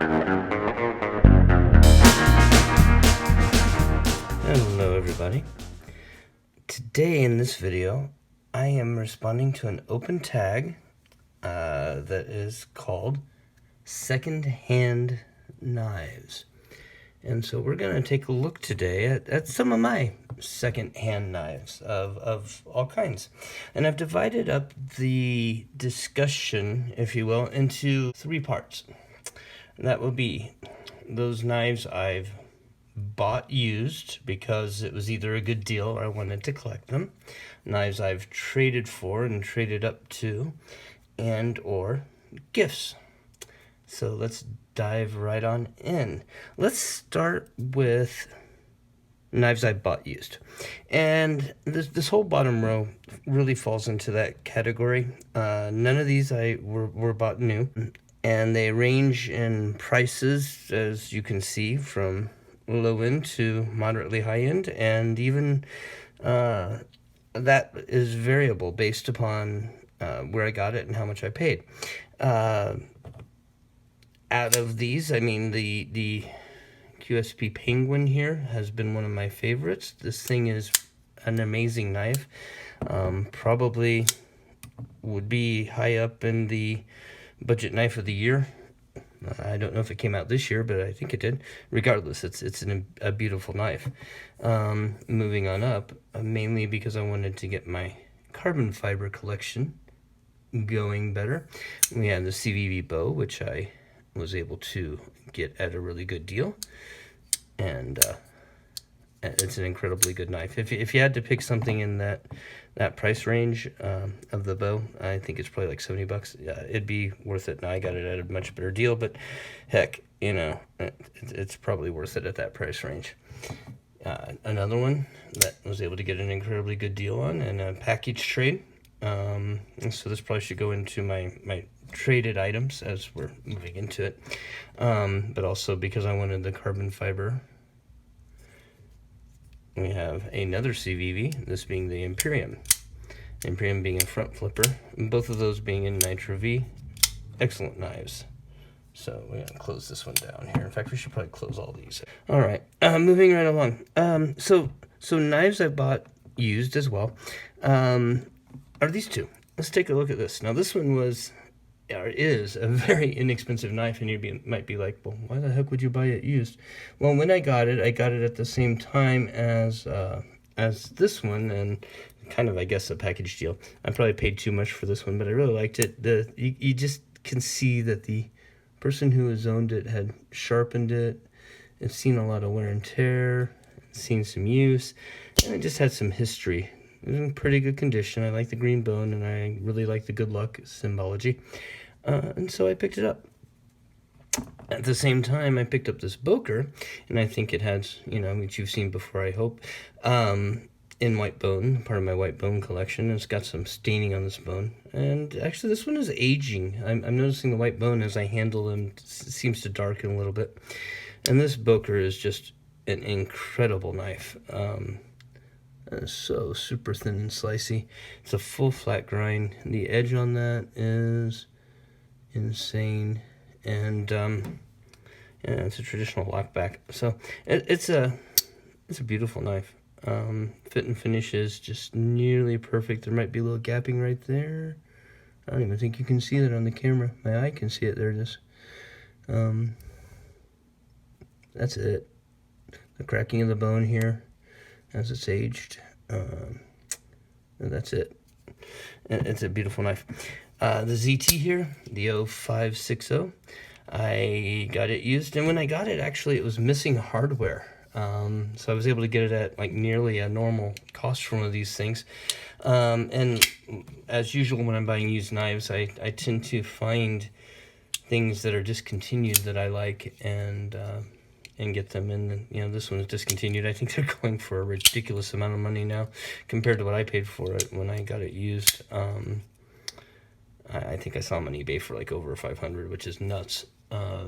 Hello everybody. Today in this video I am responding to an open tag that is called second-hand knives. And so we're going to take a look today at some of my second-hand knives of all kinds. And I've divided up the discussion, if you will, into three parts. And that will be those knives I've bought used because it was either a good deal or I wanted to collect them, knives I've traded for and traded up to, and or gifts. So let's dive right on in. Let's start with knives I bought used. And this whole bottom row really falls into that category. None of these were bought new, and they range in prices, as you can see, from low end to moderately high end, and even that is variable based upon where I got it and how much I paid. Out of these, I mean, the QSP Penguin here has been one of my favorites. This thing is an amazing knife. Probably would be high up in the budget knife of the year. I don't know if it came out this year, but I think it did. Regardless, it's a beautiful knife. Moving on up, mainly because I wanted to get my carbon fiber collection going better. We have the CVV bow, which I was able to get at a really good deal. And it's an incredibly good knife. If you had to pick something in that price range of the bow, I think it's probably like $70. It'd be worth it. Now I got it at a much better deal, but heck, you know, it's probably worth it at that price range. Another one that I was able to get an incredibly good deal on and a package trade. So this probably should go into my traded items as we're moving into it. But also because I wanted the carbon fiber. We have another CVV, this being the Imperium. Imperium being a front flipper, and both of those being in Nitro V. Excellent knives. So we're going to close this one down here. In fact, we should probably close all these. All right, moving right along. So knives I bought used as well are these two. Let's take a look at this. Now this one is a very inexpensive knife, and you might be like, well, why the heck would you buy it used? Well, when I got it at the same time as this one, and kind of, I guess, a package deal. I probably paid too much for this one, but I really liked it. You just can see that the person who has owned it had sharpened it. It's seen a lot of wear and tear, seen some use, and it just had some history. It was in pretty good condition. I like the green bone, and I really like the good luck symbology. And so I picked it up. At the same time, I picked up this Boker, and I think it has, which you've seen before, I hope, in white bone, part of my white bone collection. It's got some staining on this bone. And actually, this one is aging. I'm noticing the white bone as I handle them seems to darken a little bit. And this Boker is just an incredible knife. So super thin and slicey. It's a full flat grind. The edge on that is insane, and it's a traditional lockback. So it's a beautiful knife. Fit and finish is just nearly perfect. There might be a little gapping right there. I don't even think you can see that on the camera. My eye can see it. There it is. That's it. The cracking of the bone here as it's aged. And that's it. It's a beautiful knife. The ZT here, the 0560, I got it used, and when I got it, actually, it was missing hardware. So I was able to get it at like nearly a normal cost for one of these things. And as usual, when I'm buying used knives, I tend to find things that are discontinued that I like and get them in. This one is discontinued. I think they're going for a ridiculous amount of money now compared to what I paid for it when I got it used. I think I saw them on eBay for like over $500, which is nuts.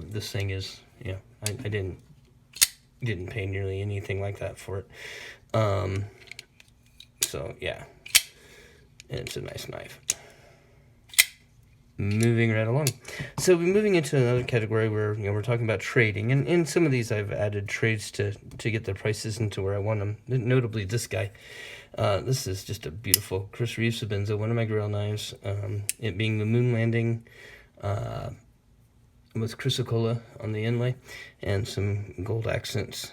This thing is, I didn't pay nearly anything like that for it. So yeah, it's a nice knife. moving right along. So we're moving into another category where we're talking about trading, and in some of these I've added trades to get the prices into where I want them. Notably, this guy. This is just a beautiful Chris Reeves Benzo, one of my grill knives. It being the moon landing with chrysocolla on the inlay and some gold accents.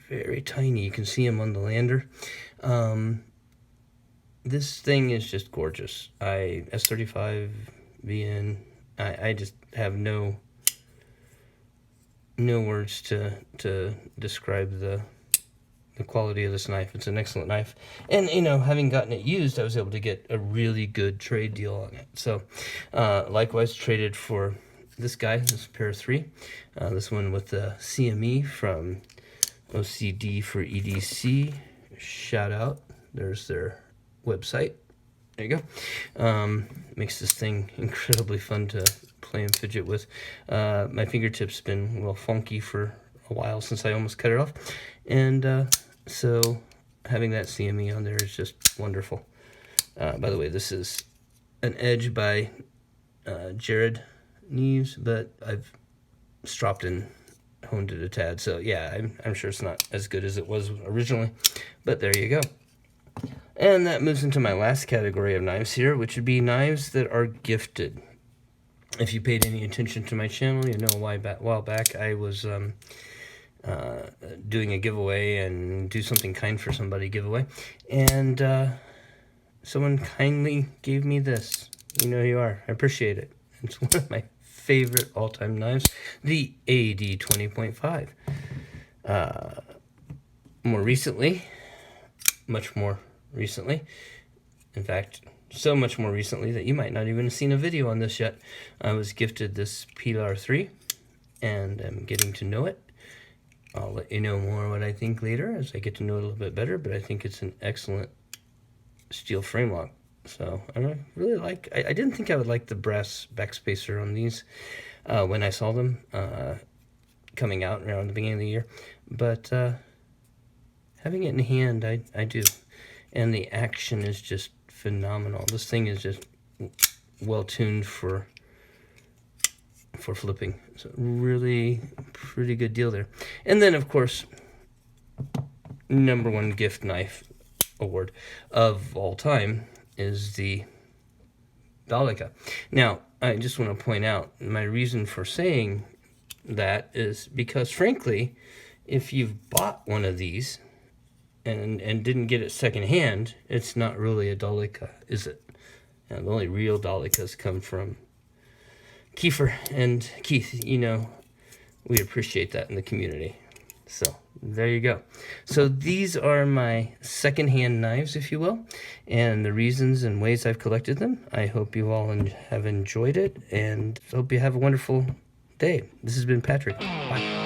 Very tiny. You can see them on the lander. This thing is just gorgeous. S35 VN. I just have no words to describe the quality of this knife. It's an excellent knife, and having gotten it used, I was able to get a really good trade deal on it. So likewise traded for this guy, this pair of 3, this one with the CME from OCD for EDC. Shout out. There's their website. There you go. Makes this thing incredibly fun to play and fidget with. My fingertips been a little funky for a while since I almost cut it off, and so having that CME on there is just wonderful. By the way, this is an Edge by Jared Neves, but I've stropped and honed it a tad, so yeah, I'm sure it's not as good as it was originally, but there you go. And that moves into my last category of knives here, which would be knives that are gifted. If you paid any attention to my channel, you know a while back I was doing a giveaway and do something kind for somebody giveaway, and someone kindly gave me this. You know who you are. I appreciate it. It's one of my favorite all-time knives, the AD 20.5. More recently, much more recently, in fact, so much more recently that you might not even have seen a video on this yet, I was gifted this Pilar 3, and I'm getting to know it. I'll let you know more what I think later as I get to know it a little bit better, but I think it's an excellent steel frame lock. So I really like, I didn't think I would like the brass backspacer on these when I saw them coming out around the beginning of the year, but having it in hand, I do. And the action is just phenomenal. This thing is just well tuned for flipping. So really pretty good deal there. And then of course, #1 gift knife award of all time is the Dalica. Now, I just want to point out my reason for saying that is because, frankly, if you've bought one of these and didn't get it secondhand, it's not really a Dalica, is it? And the only real Dalicas come from Kiefer and Keith. We appreciate that in the community. So there you go. So these are my secondhand knives, if you will, and the reasons and ways I've collected them. I hope you all have enjoyed it, and hope you have a wonderful day. This has been Patrick. Bye.